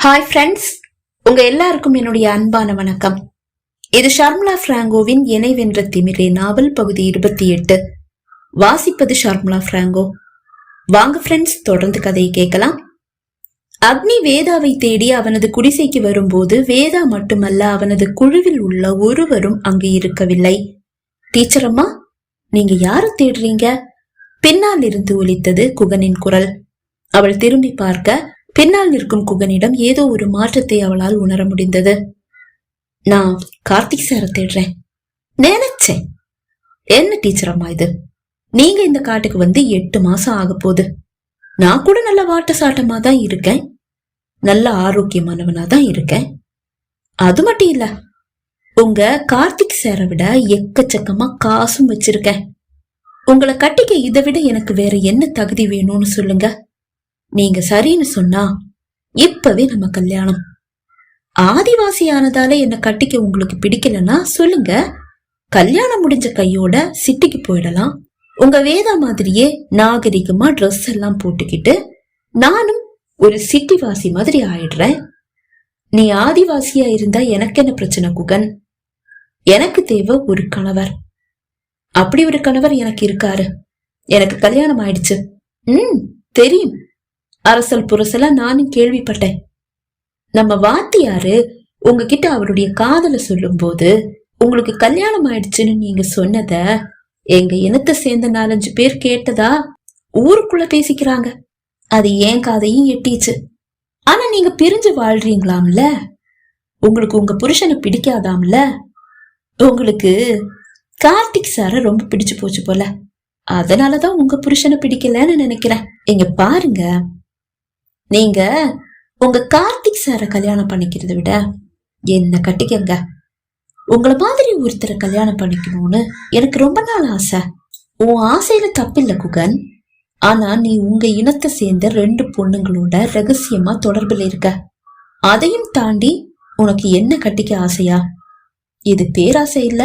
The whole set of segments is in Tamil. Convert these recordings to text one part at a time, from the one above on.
ஹாய் ஃப்ரெண்ட்ஸ், உங்க எல்லாருக்கும் என்னுடைய அன்பான வணக்கம். இது ஷர்மிளா பிராங்கோவின் என்னை வென்ற திமிரே நாவல் பகுதி 28. வாசிப்பது ஷர்மிளா பிராங்கோ. வாங்க ஃப்ரெண்ட்ஸ், தொடர்ந்து கதையை கேட்கலாம். அக்னி வேதாவை தேடி அவனது குடிசைக்கு வரும்போது வேதா மட்டுமல்ல, அவனது குழுவில் உள்ள ஒருவரும் அங்கு இருக்கவில்லை. டீச்சர் அம்மா, நீங்க யார தேடுறீங்க? பின்னால் இருந்து ஒலித்தது குகனின் குரல். அவள் திரும்பி பார்க்க பின்னால் நிற்கும் குகனிடம் ஏதோ ஒரு மாற்றத்தை அவளால் உணர முடிந்தது. நான் கார்த்திக் சார தேடுறேன் நினைச்சேன். என்ன டீச்சர் அம்மா இது? நீங்க இந்த காட்டுக்கு வந்து 8 மாசம் ஆக போகுது. நான் கூட நல்ல வாட்ட சாட்டமா தான் இருக்கேன், நல்ல ஆரோக்கியமானவனா தான் இருக்கேன். அது மட்டும் இல்ல, உங்க கார்த்திக் சாரை விட எக்கச்சக்கமா காசும் வச்சிருக்கேன். உங்களை கட்டிக்க இதை விட எனக்கு வேற என்ன தகுதி வேணும்னு சொல்லுங்க. நீங்க சரின்னு சொன்னா இப்பவே நம்ம கல்யாணம். ஆதிவாசியானதால என்ன கட்டிக்க உங்களுக்கு பிடிக்கலன்னா சொல்லுங்க, கல்யாணம் முடிஞ்ச கையோட சிட்டிக்கு போயிடலாம். உங்க வேதா மாதிரியே நாகரிகமா ட்ரெஸ் எல்லாம் போட்டுக்கிட்டு நானும் ஒரு சிட்டி வாசி மாதிரி ஆயிடுறேன். நீ ஆதிவாசியா இருந்தா எனக்கு என்ன பிரச்சனை குகன்? எனக்கு தேவை ஒரு கணவர். அப்படி ஒரு கணவர் எனக்கு இருக்காரு. எனக்கு கல்யாணம் ஆயிடுச்சு. தெரியும், அரசல் புரசலா நானும் கேள்விப்பட்டேன். நம்ம வாத்தியாரு உங்ககிட்ட அவருடைய காதல சொல்லும் போது உங்களுக்கு கல்யாணம் ஆயிடுச்சுன்னு நீங்க சொன்னத எங்க இனத்தை சேர்ந்த 4-5 பேர் கேட்டதா ஊருக்குள்ள பேசிக்கிறாங்க. அது ஏன் காதையும் எட்டிச்சு. ஆனா நீங்க பிரிஞ்சு வாழ்றீங்களாம்ல, உங்களுக்கு உங்க புருஷனை பிடிக்காதாம்ல. உங்களுக்கு கார்த்திக் சார ரொம்ப பிடிச்சு போச்சு போல, அதனாலதான் உங்க புருஷனை பிடிக்கலன்னு நினைக்கிறேன். இங்க பாருங்க, நீங்க உங்க கார்த்திக் சார கல்யாணம் பண்ணிக்கிறத விட என்ன கட்டிக்கங்க. உங்களை மாதிரி ஒருத்தரை கல்யாணம் பண்ணிக்கணும்னு எனக்கு ரொம்ப நாள் ஆசை. உன் ஆசையில தப்பில்ல குகன். ஆனா நீ உங்க இனத்தை சேர்ந்த 2 பொண்ணுங்களோட ரகசியமா தொடர்புல இருக்க. அதையும் தாண்டி உனக்கு என்ன கட்டிக்க ஆசையா? இது பேராசை இல்ல.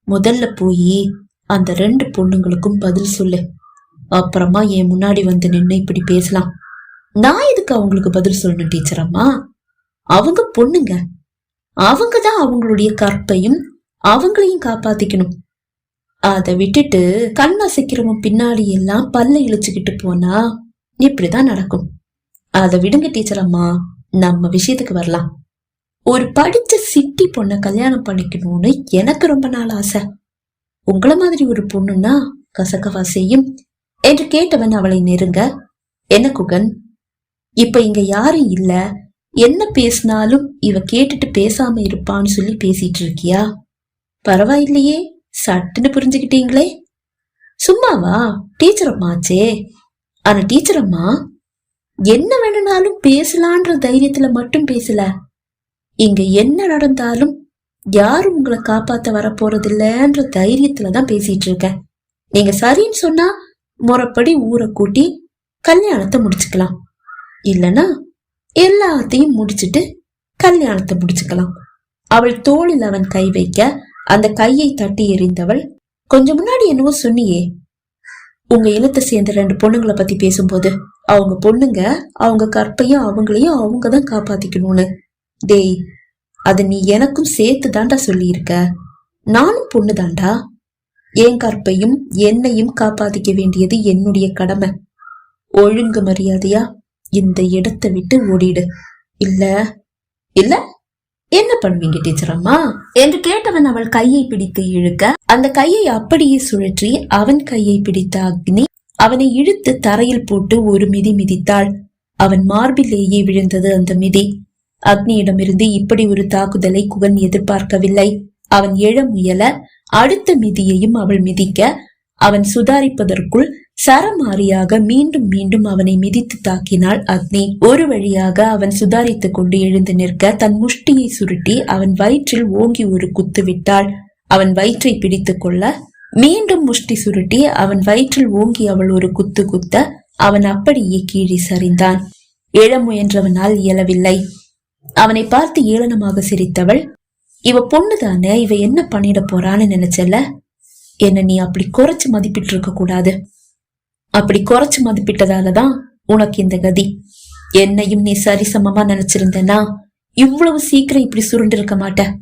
முதல்ல போய் அந்த 2 பொண்ணுங்களுக்கும் பதில் சொல்லு. அப்புறமா என் முன்னாடி வந்து நின்று இப்படி பேசலாம். நான் எதுக்கு அவங்களுக்கு பதில் சொல்லணும் டீச்சர் அம்மா? அவங்க பொண்ணுங்க, அவங்கதான் அவங்களுடைய கற்பையும் அவங்களையும் காப்பாத்திக்கணும். அத விட்டுட்டு கண் அசைக்கிறவன் பின்னாடி எல்லாம் பல்ல இழிச்சுக்கிட்டு போனா இப்படிதான் நடக்கும். அத விடுங்க டீச்சர் அம்மா, நம்ம விஷயத்துக்கு வரலாம். ஒரு படிச்ச சிட்டி பொண்ண கல்யாணம் பண்ணிக்கணும்னு எனக்கு ரொம்ப நாள் ஆசை. உங்கள மாதிரி ஒரு பொண்ணுன்னா கசக்கவா செய்யும் என்று கேட்டவன் அவளை நெருங்க, என்ன குகன், இப்ப இங்க யாரும் இல்ல, என்ன பேசினாலும் இவ கேட்டுட்டு பேசாம இருப்பான்னு சொல்லி பேசிட்டு இருக்கியா? பரவாயில்லையே, சட்டுன்னு புரிஞ்சுக்கிட்டீங்களே. சும்மாவா? டீச்சர் அம்மாச்சே. ஆனா டீச்சர் அம்மா, என்ன வேணும்னாலும் பேசலான்ற தைரியத்துல மட்டும் பேசல. இங்க என்ன நடந்தாலும் யாரும் உங்களை காப்பாத்த வர போறது இல்லன்ற தைரியத்துலதான் பேசிட்டு இருக்க. நீங்க சரின்னு சொன்னா முறைப்படி ஊரை கூட்டி கல்யாணத்தை முடிச்சுக்கலாம். இல்லனா எல்லாத்தையும் முடிச்சிட்டு கல்யாணத்தை முடிச்சுக்கலாம். அவள் தோளில் அவன் கை வைக்க அந்த கையை தட்டி எறிந்தவள், கொஞ்சம் முன்னாடி என்னவோ சொன்னியே, உங்க இனத்தை சேர்ந்த 2 பொண்ணுங்களை பத்தி பேசும்போது அவங்க பொண்ணுங்க, அவங்க கற்பையும் அவங்களையும் அவங்கதான் காப்பாத்திக்கணும்னு. டேய், அது நீ எனக்கும் சேர்த்து தாண்டா சொல்லி இருக்க. நானும் பொண்ணு தாண்டா. என் கற்பையும் என்னையும் காப்பாத்திக்க வேண்டியது என்னுடைய கடமை. ஒழுங்கு மரியாதையா இந்த இடத்தை விட்டு ஓடிடு. இல்ல இல்ல என்ன பண்ணுவீங்க டீச்சர் அம்மா என்று கேட்டவன் அவள் கையை பிடித்து இழுக்க, அந்த கையை அப்படியே சுழற்றி அவன் கையை பிடித்த அக்னி அவனை இழுத்து தரையில் போட்டு ஒரு மிதி மிதித்தாள். அவன் மார்பிலேயே விழுந்தது அந்த மிதி. அக்னியிடமிருந்து இப்படி ஒரு தாக்குதலை குகன் எதிர்பார்க்கவில்லை. அவன் எழ முயல அடுத்த மிதியையும் அவள் மிதிக்க, அவன் சுதாரிப்பதற்குள் சரமாரியாக மீண்டும் மீண்டும் அவனை மிதித்து தாக்கினாள் அக்னி. ஒரு வழியாக அவன் சுதாரித்துக் கொண்டு எழுந்து நிற்க தன் முஷ்டியை சுருட்டி அவன் வயிற்றில் ஓங்கி ஒரு குத்து விட்டாள். அவன் வயிற்றை பிடித்துக் கொள்ள மீண்டும் முஷ்டி சுருட்டி அவன் வயிற்றில் ஓங்கி அவள் ஒரு குத்து குத்த அவன் அப்படியே கீழே சரிந்தான். எழ முயன்றவனால் இயலவில்லை. அவனை பார்த்து ஏளனமாக சிரித்தவள், இவ பொண்ணுதானே, இவ என்ன பண்ணிட போறான்னு நினைச்சல. என்ன நீ அப்படி குறைச்சு மதிப்பிட்டு இருக்க கூடாது. அப்படி குறைச்சு மதிப்பிட்டதாலதான் உனக்கு இந்த கதி. என்னையும் நீ சரிசமமா நினைச்சிருந்தனா இவ்வளவு சீக்கிரம் இப்படி சுருண்டு இருக்க மாட்டேன்.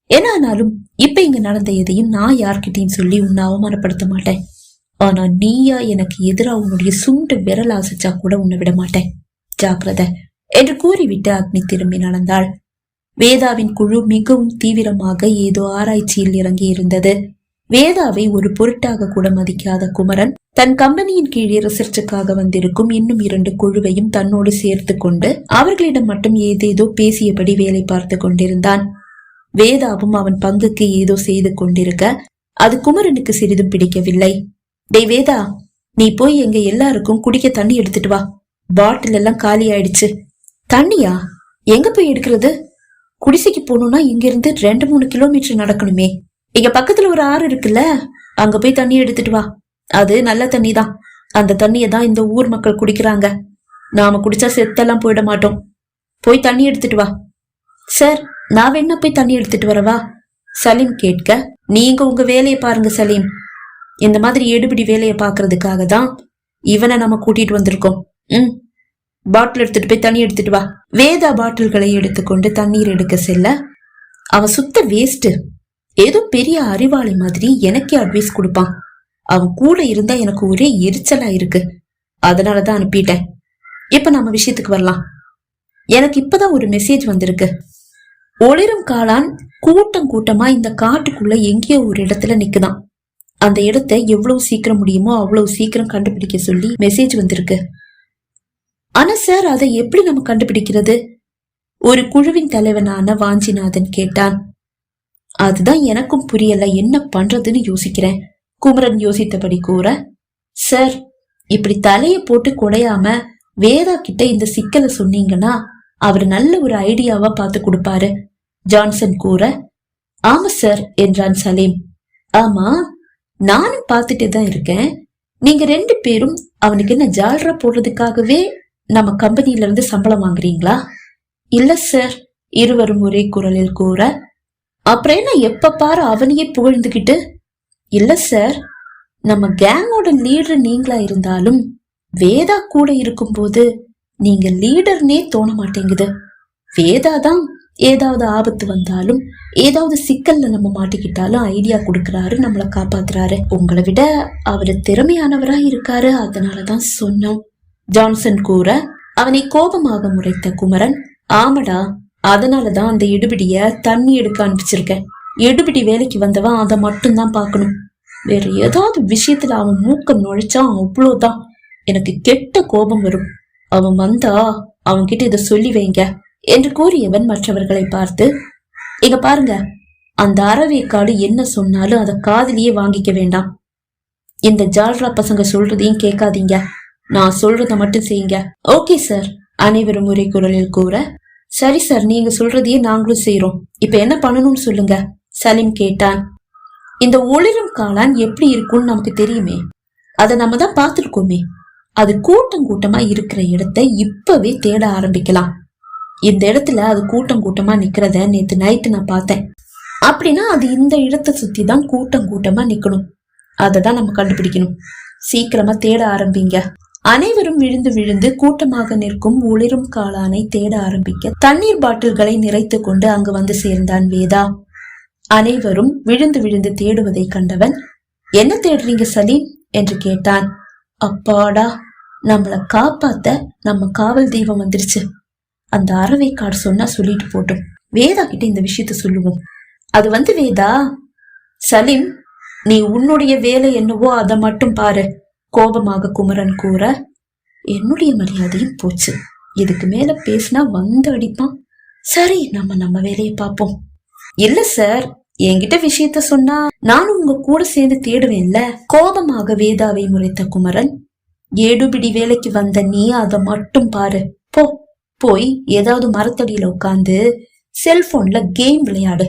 என்னானாலும் இப்ப இங்க நடந்த எதையும் நான் யார்கிட்டையும் சொல்லி உன்னை அவமானப்படுத்த மாட்டேன். ஆனா நீயா எனக்கு எதிரா உன்னுடைய சுண்டு விரல் அசைச்சா கூட உன்னை விட மாட்டேன். ஜாக்கிரதை என்று கூறிவிட்டு அக்னி திரும்பி நடந்தாள். வேதாவின் குழு மிகவும் தீவிரமாக ஏதோ ஆராய்ச்சியில் இறங்கி இருந்தது. வேதாவை ஒரு பொருட்டாக கூட மதிக்காத குமரன் தன் கம்பெனியின் கீழே ரிசர்ச்சுக்காக வந்திருக்கும் இன்னும் 2 குழுவையும் தன்னோடு சேர்த்து கொண்டு அவர்களிடம் மட்டும் ஏதேதோ பேசியபடி வேலை பார்த்து கொண்டிருந்தான். வேதாவும் அவன் பங்குக்கு ஏதோ செய்து கொண்டிருக்க அது குமரனுக்கு சிறிதும் பிடிக்கவில்லை. டே வேதா, நீ போய் எங்க எல்லாருக்கும் குடிக்க தண்ணி எடுத்துட்டு வா. பாட்டில் எல்லாம் காலி ஆயிடுச்சு. தண்ணியா? எங்க போய் எடுக்கிறது? குடிசைக்கு போகணும்னா இங்க இருந்து 2-3 கிலோமீட்டர் நடக்கணுமே. இங்க பக்கத்துல ஒரு ஆறு இருக்குல்ல, அங்க போய் தண்ணி எடுத்துட்டு வா. அது நல்ல தண்ணி தான். அந்த தண்ணியை தான் இந்த ஊர் மக்கள் குடிக்கிறாங்க. நாம குடிச்சா செத்தெல்லாம் போயிட மாட்டோம். போய் தண்ணி எடுத்துட்டு வா. சார், நான் வேணா போய் தண்ணி எடுத்துட்டு வரவா? சலீம் கேட்க, நீங்க உங்க வேலையை பாருங்க சலீம். இந்த மாதிரி எடுபிடி வேலையை பாக்குறதுக்காக தான் இவனை நம்ம கூட்டிட்டு வந்திருக்கோம். பாட்டில் எடுத்துட்டு போய் தண்ணி எடுத்துட்டு வா. வேதா பாட்டில்களை எடுத்துக்கொண்டு தண்ணீர் எடுக்க செல்ல, அவன் சுத்த வேஸ்ட். ஏதோ பெரிய அறிவாளி மாதிரி எனக்கே அட்வைஸ் கொடுப்பான். அவன் கூட இருந்தா எனக்கு ஒரே எரிச்சலா இருக்கு. அதனாலதான் அனுப்பிட்டேன். இப்ப நம்ம விஷயத்துக்கு வரலாம். எனக்கு இப்பதான் ஒரு மெசேஜ் வந்திருக்கு. ஒளிரும் காளான் கூட்டம் கூட்டமா இந்த காட்டுக்குள்ள எங்கேயோ ஒரு இடத்துல நிக்குதான். அந்த இடத்தை எவ்வளவு சீக்கிரம் முடியுமோ அவ்வளவு சீக்கிரம் கண்டுபிடிக்க சொல்லி மெசேஜ் வந்திருக்கு. ஆனா சார், அதை எப்படி நம்ம கண்டுபிடிக்கிறது? ஒரு குழுவின் தலைவனான வாஞ்சிநாதன் கேட்டான். அதுதான் எனக்கும் புரியல, என்ன பண்றதுன்னு யோசிக்கிறேன். குமரன் யோசித்தபடி கூற, சார், இப்படி தலைய போட்டு குடையாம வேதா கிட்ட இந்த சிக்கலை சொன்னீங்கன்னா அவர் நல்ல ஒரு ஐடியாவா பார்த்து கொடுப்பாரு. ஜான்சன் கூற, ஆமா சார் என்றான் சலீம். ஆமா, நானும் பார்த்துட்டே தான் இருக்கேன். நீங்க 2 பேரும் அவனுக்கு என்ன ஜால்ரா போடுறதுக்காகவே நம்ம கம்பெனில இருந்து சம்பளம் வாங்குறீங்களா? இல்ல சார், இருவரும் ஒரே குரலில் கூற, அப்புறம் என்ன எப்ப பாரு அவனையே புகழ்ந்துகிட்டு? இல்ல சார், நம்ம கேங்கோட லீடர் நீங்களா இருந்தாலும் வேதா கூட இருக்கும் போது நீங்க லீடர்னே தோண மாட்டேங்குது. வேதா தான் ஏதாவது ஆபத்து வந்தாலும் ஏதாவது சிக்கல்ல நம்ம மாட்டிக்கிட்டாலும் ஐடியா கொடுக்கறாரு, நம்மள காப்பாத்துறாரு. உங்களை விட அவரு திறமையானவரா இருக்காரு, அதனாலதான் சொன்னோம். ஜான்சன் கூற, அவனை கோபமாக முறைத்த குமரன், ஆமடா, அதனாலதான் அந்த எடுபிடிய தண்ணி எடுக்க அனுப்பிச்சிருக்கேன். எடுபிடி வேலைக்கு வந்தவன் அதை மட்டும்தான் பாக்கணும். வேற ஏதாவது விஷயத்துல அவன் மூக்கம் நுழைச்சான் அவ்வளவுதான், எனக்கு கெட்ட கோபம் வரும். அவன் வந்தா அவன்கிட்ட இதை சொல்லி வைங்க என்று கூறியவன் மற்றவர்களை பார்த்து, இங்க பாருங்க, அந்த அறவேக்காடு என்ன சொன்னாலும் அதை காதிலேயே வாங்கிக்க வேண்டாம். இந்த ஜால்ரா பசங்க சொல்றதையும் கேட்காதீங்க. நான் சொல்றத மட்டும் செய்யுங்க. ஓகே சார், அனைவரும் ஒரே குரலில் கூற, சரி சார், நீங்க சொல்றதையே நாங்களும் செய்யறோம். இப்ப என்ன பண்ணணும்னு சொல்லுங்க, சலீம் கேட்டான். இந்த ஒளிரும் காளான் எப்படி இருக்கும்னு நமக்கு தெரியுமே, அதை நம்ம தான் பார்த்திருக்கோமே. அது கூட்டம் கூட்டமா இருக்கிற இடத்தை இப்பவே தேட ஆரம்பிக்கலாம். இந்த இடத்துல அது கூட்டம் கூட்டமா நிக்கிறத நேத்து நைட்டு நான் பார்த்தேன். அப்படின்னா அது இந்த இடத்தை சுத்தி தான் கூட்டம் கூட்டமா நிக்கணும். அததான் நம்ம கண்டுபிடிக்கணும். சீக்கிரமா தேட ஆரம்பிங்க. அனைவரும் விழுந்து விழுந்து கூட்டமாக நிற்கும் ஒளிரும் காளானை தேட ஆரம்பிக்க தண்ணீர் பாட்டில்களை நிறைத்து கொண்டு அங்கு வந்து சேர்ந்தான் வேதா. அனைவரும் விழுந்து விழுந்து தேடுவதை கண்டவன், என்ன தேடுறீங்க சலீம் என்று கேட்டான். அப்பாடா, நம்மள காப்பாத்த நம்ம காவல் தெய்வம் வந்துருச்சு. அந்த அறவேக்காடு சொன்னா சொல்லிட்டு போட்டோம். வேதா கிட்ட இந்த விஷயத்த சொல்லுவோம். அது வந்து வேதா, சலீம், நீ உன்னுடைய வேலை என்னவோ அதை மட்டும் பாரு, கோபமாக குமரன் கூற, என்னுடைய மரியாதையும் போச்சு. இதுக்கு மேல பேசினா வந்து அடிப்பான். சரி, நம்ம வேலையை பார்ப்போம். இல்ல சார், என்கிட்ட விஷயத்த சொன்னா நானும் உங்க கூட சேர்ந்து தேடுவேன்ல. கோபமாக வேதாவை முறைத்த குமரன், ஏடுபிடி வேலைக்கு வந்த நீ அதை மட்டும் பாரு. போய் ஏதாவது மரத்தடியில உட்காந்து செல்போன்ல கேம் விளையாடு.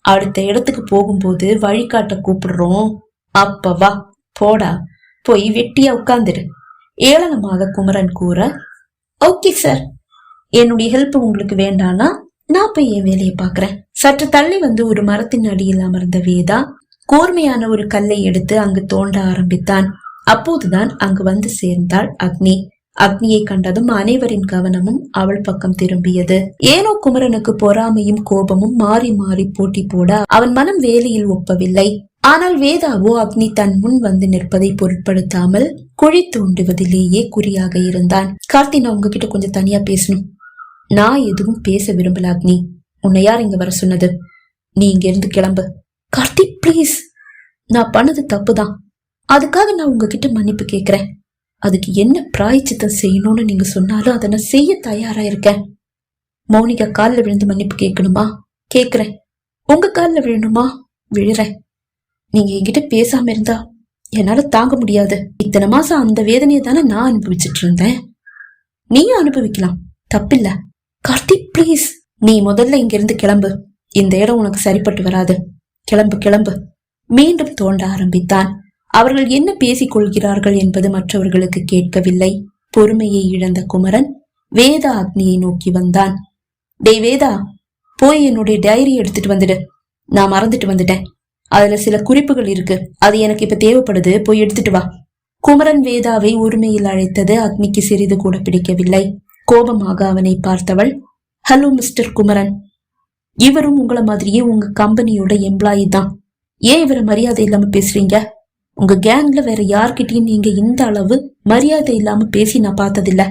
அடுத்த இடத்துக்கு போகும்போது வழிகாட்ட கூப்பிடுறோம், அப்ப வா. போடா, போய் வெட்டியா உட்கார்ந்துடு ஏளனமாக குமரன் கூற, ஓகே சார், என்னுடைய ஹெல்ப் உங்களுக்கு வேண்டானா நான் போய் என் வேலையை பாக்குறேன். சற்று தள்ளி வந்து ஒரு மரத்தின் அடியில் அமர்ந்த வேதா கூர்மையான ஒரு கல்லை எடுத்து அங்கு தோண்ட ஆரம்பித்தான். அப்போதுதான் அங்கு வந்து சேர்ந்தாள் அக்னி. அக்னியை கண்டதும் அனைவரின் கவனமும் அவள் பக்கம் திரும்பியது. ஏனோ குமரனுக்கு பொறாமையும் கோபமும் மாறி மாறி போட்டி போட அவன் மனம் வேலையில் ஒப்பவில்லை. ஆனால் வேதாவோ அக்னி தன் முன் வந்து நிற்பதை பொருட்படுத்தாமல் குழி தோண்டுவதிலேயே குறியாக இருந்தான். கார்த்தி, நான் உங்ககிட்ட கொஞ்சம் தனியா பேசணும். நான் எதுவும் பேச விரும்பல அக்னி. உன்னை யார் இங்க வர சொன்னது? நீ இங்க இருந்து கிளம்பு. கார்த்தி பிளீஸ், நான் பண்ணது தப்புதான். அதுக்காக நான் உங்ககிட்ட மன்னிப்பு கேக்குறேன். அதுக்கு என்ன பிராயச்சித்தம் செய்யணும்னு நீங்க சொன்னாலும் அதை நான் செய்ய தயாரா இருக்கேன். மௌனிகா காலில் விழுந்து மன்னிப்பு கேட்கணுமா? கேக்குறேன். உங்க காலில் விழணுமா? விழுறேன். நீங்க என்கிட்ட பேசாம இருந்தா என்னால தாங்க முடியாது. இத்தனை மாசம் அந்த வேதனையை தானே நான் அனுபவிச்சுட்டு இருந்தேன். நீயும் அனுபவிக்கலாம், தப்பில்ல. கார்த்திக் பிளீஸ், நீ முதல்ல இங்க இருந்து கிளம்பு. இந்த இடம் உனக்கு சரிப்பட்டு வராது. கிளம்பு கிளம்பு. மீண்டும் தோண்ட ஆரம்பித்தான். அவர்கள் என்ன பேசிக் கொள்கிறார்கள் என்பது மற்றவர்களுக்கு கேட்கவில்லை. பொறுமையை இழந்த குமரன் வேதா அக்னியை நோக்கி வந்தான். டேய் வேதா, போய் என்னுடைய டைரி எடுத்துட்டு வந்துடு. நான் மறந்துட்டு வந்துட்டேன். அதுல சில குறிப்புகள் இருக்கு, அது எனக்கு இப்ப தேவைப்படுது. போய் எடுத்துட்டு வா. குமரன் வேதாவை உரிமையில் அழைத்தது அக்னிக்கு சிறிது கூட பிடிக்கவில்லை. கோபமாக அவனை பார்த்தவள், ஹலோ மிஸ்டர் குமரன், இவரும் உங்களை மாதிரியே உங்க கம்பெனியோட எம்ப்ளாயி தான். ஏன் இவரை மரியாதை இல்லாம பேசுறீங்க? உங்க கேங்ல வேற யார்கிட்டயும் நீங்க இந்த அளவு மரியாதை இல்லாம பேசி நான் பார்த்ததில்ல.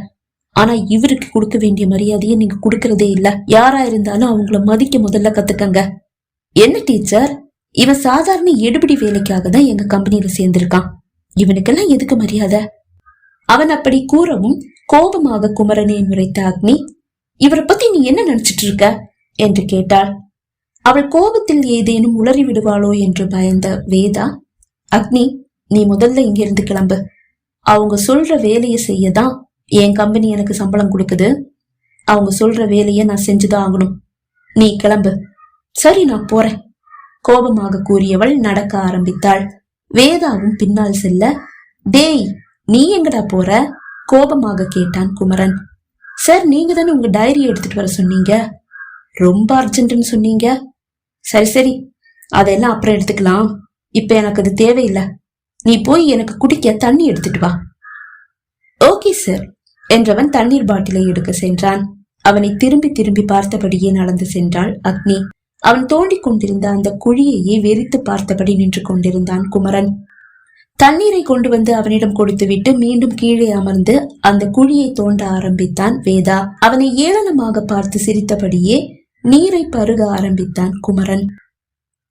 ஆனா இவருக்கு கொடுக்க வேண்டிய மரியாதையை நீங்க கொடுக்கறதே இல்ல. யாரா இருந்தாலும் அவங்கள மதிக்க முதல்ல கத்துக்கங்க. என்ன டீச்சர், இவன் சாதாரண எடுபிடி வேலைக்காக தான் எங்க கம்பெனியில சேர்ந்திருக்கான். இவனுக்கெல்லாம் எதுக்கு மரியாதை? அவன் அப்படி கூறவும் கோபமாக குமரனை முறைத்த அக்னி, இவரை பத்தி நீ என்ன நினைச்சிட்டு இருக்க என்று கேட்டாள். அவள் கோபத்தில் ஏதேனும் உளறி விடுவாளோ என்று பயந்த வேதா, அக்னி, நீ முதல்ல இங்கிருந்து கிளம்பு. அவங்க சொல்ற வேலையை செய்யதான் என் கம்பெனி எனக்கு சம்பளம் கொடுக்குது. அவங்க சொல்ற வேலைய நான் செஞ்சுதான் ஆகணும். நீ கிளம்பு. சரி, நான் போறேன். கோபமாக கூறியவள் நடக்க ஆரம்பித்தாள். வேதாவும் பின்னால் செல்ல, டேய் நீ எங்கடா போற? கோபமாக கேட்டான் குமரன். சார், நீங்க தானே உங்க டைரி எடுத்துட்டு வர சொன்னீங்க. ரொம்ப அர்ஜென்ட்னு சொன்னீங்க. சரி சரி, அதெல்லாம் அப்புறம் எடுத்துக்கலாம். இப்ப எனக்கு அது தேவையில்லை. நீ போய் எனக்கு குடிக்க தண்ணி எடுத்துட்டு வா. ஓகே சார் என்றவன் தண்ணீர் பாட்டிலை எடுக்க சென்றான். அவனை திரும்பி திரும்பி பார்த்தபடியே நடந்து சென்றாள் அக்னி. அவன் தோண்டிக் கொண்டிருந்த அந்த குழியையே வெறித்து பார்த்தபடி நின்று கொண்டிருந்தான் குமரன். தண்ணீரை கொண்டு வந்து அவனிடம் கொடுத்துவிட்டு மீண்டும் கீழே அமர்ந்து அந்த குழியை தோண்ட ஆரம்பித்தான் வேதா. அவனை ஏளனமாக பார்த்து சிரித்தபடியே நீரை பருக ஆரம்பித்தான் குமரன்.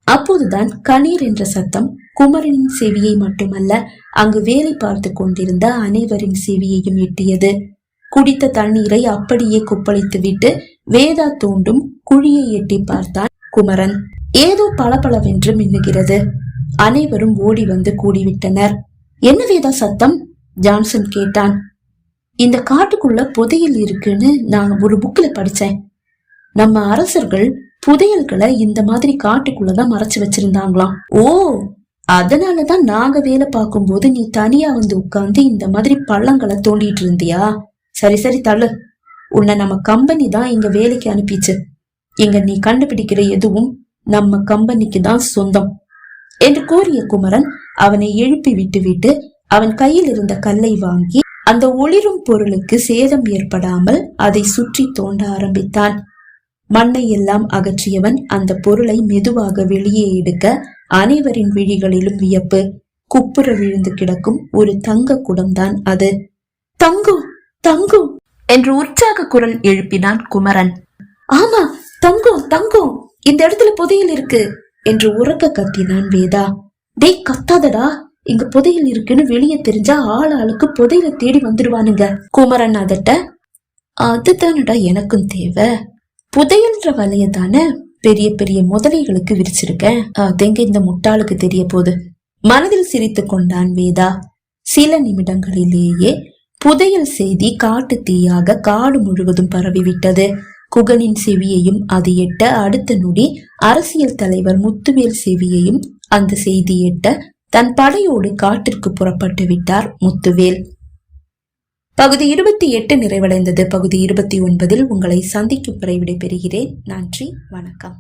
அப்போதுதான் கணீர் என்ற சத்தம் குமரனின் செவியை மட்டுமல்ல, அங்கு வேலை பார்த்து கொண்டிருந்த அனைவரின் செவியையும் எட்டியது. குடித்த தண்ணீரை அப்படியே கொப்பளித்து விட்டு வேதா தோண்டும் குழியை எட்டி பார்த்தான் குமரன். ஏதோ பளபளவென்று மின்னுகிறது. அனைவரும் ஓடி வந்து கூடிவிட்டனர். என்ன வேதா சத்தம்? ஜான்சன் கேட்டான். இந்த காட்டுக்குள்ள புதையல் இருக்குன்னு நான் ஒரு புக்ல படிச்சேன். நம்ம அரசர்கள் புதையல்களை இந்த மாதிரி காட்டுக்குள்ளதான் மறைச்சு வச்சிருந்தாங்களாம். ஓ, அதனாலதான் நாங்க வேலை பார்க்கும் போது நீ தனியா வந்து உட்கார்ந்து இந்த மாதிரி பள்ளங்களை தோண்டிட்டு இருந்தியா? சரி சரி தள்ளு. உன்னை நம்ம கம்பெனி தான் இங்க வேலைக்கு அனுப்பிச்சு. இங்க நீ கண்டுபிடிக்கிற எதுவும் நம்ம கம்பெனிக்கு தான் சொந்தம் என்று கூறிய குமரன் அவனை எழுப்பி விட்டு அவன் கையில் இருந்த கல்லை வாங்கி அந்த ஒளிரும் பொருளுக்கு சேதம் ஏற்படாமல் அதை சுற்றி தோண்ட ஆரம்பித்தான். மண்ணை எல்லாம் அகற்றியவன் அந்த பொருளை மெதுவாக வெளியே எடுக்க அனைவரின் விழிகளிலும் வியப்பு. குப்புற விழுந்து கிடக்கும் ஒரு தங்க குடம்தான் அது. தங்கம் தங்கம் என்று உற்சாக குரல் எழுப்பினான் குமரன். ஆமா, தங்கம் தங்கம், இந்த இடத்துல புதையல் இருக்கு என்று உறக்க கத்தினான் வேதா. டேய் கத்தாதடா, இங்க புதையல் இருக்குன்னு வெளியே தெரிஞ்சா ஆளுக்கு புதையலை தேடி வந்துடுவானுங்க. குமரன் அதட்ட, அதுதானடா எனக்கும் தேவை. புதையல்ன்ற வலைய தானே பெரிய பெரிய முதலைகளுக்கு விரிச்சிருக்கேன். அதெங்க இந்த முட்டாளுக்கு தெரிய போது. மனதில் சிரித்து கொண்டான் வேதா. சில நிமிடங்களிலேயே புதையல் செய்தி காட்டு தீயாக காடு முழுவதும் பரவிவிட்டது. குகனின் செவியையும் அது எட்ட அடுத்த நொடி அரசியல் தலைவர் முத்துவேல் செவியையும் அந்த செய்தி எட்ட தன் படையோடு காட்டிற்கு புறப்பட்டு விட்டார் முத்துவேல். பகுதி 28 நிறைவடைந்தது. பகுதி 29 உங்களை சந்திக்கும் வரை விடைபெறுகிறேன். நன்றி, வணக்கம்.